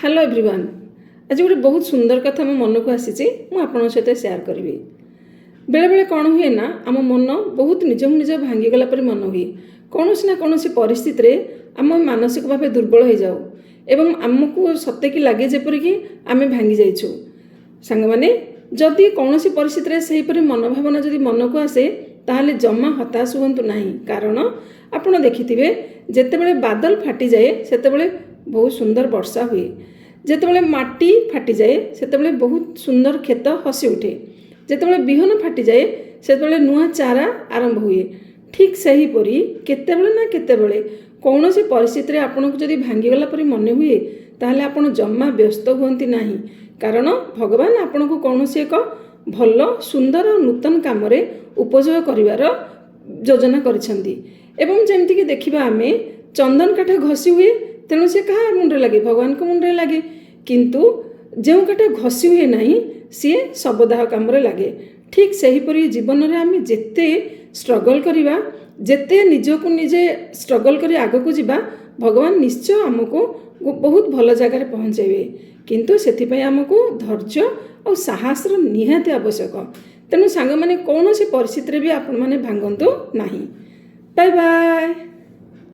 Hello everyone. आज गोटे बहुत सुंदर कथा मो मन को आसी मुझे सहित सेयार करी। बेले बेले कौन हुए ना आम मन बहुत निज निज भांगीगला पर मन हुए। कौन ना कौन परिस्थिति आम मानसिक भाव दुर्बल हो जाऊ एवं आमको सत्य कि लगे जेपरिक आम भांगी जाइछु। सांग माने जदि कौन परिस्थिति से मनोभावना जदि मन को आसे ताहले जमा हताश हुंतु नहीं। कारण आपण देखिथिबे जेतेबेले बादल फाटी जाए सेतेबेले बहुत सुंदर वर्षा हुए। जेतेबेले माटी फाटी जाए सेतेबेले बहुत सुंदर खेत हसी उठे। जेतेबेले बिहन फाटी जाए सेतेबेले नुआ चारा आरंभ हुए। ठीक सही परी केतेबेले ना केतेबेले कौन सी परिस्थिति आपन को जदि भांगीगला परी मन हुए ताहले आपण जम्मा व्यस्त हुंती नहीं। कारण भगवान आपन को कौन सी एक भल सुंदर और नूतन काम रे उपयोग करिवार योजना करिसेंती। एवं जेमती कि देखिबा आमे चंदन काठ घसी हुए तेणु से कहा मुंडे लगे भगवान को मुंडे लगे। किंतु जो काठ घसी हुए नहीं सी सबदाह काम लगे। ठीक सही परी जीवन में आम जिते स्ट्रगल करिबा जेते निजको निजे स्ट्रगल करी आग को जीवा भगवान निश्चय आमको बहुत भल जगार पहुँचेबे। किंतु सेथिपई आमको धैर्य और साहस निहाती आवश्यक। तेणु सांग माने कौन सी परिस्थिति भी आपण माने भांगंतु नहीं। Bye bye.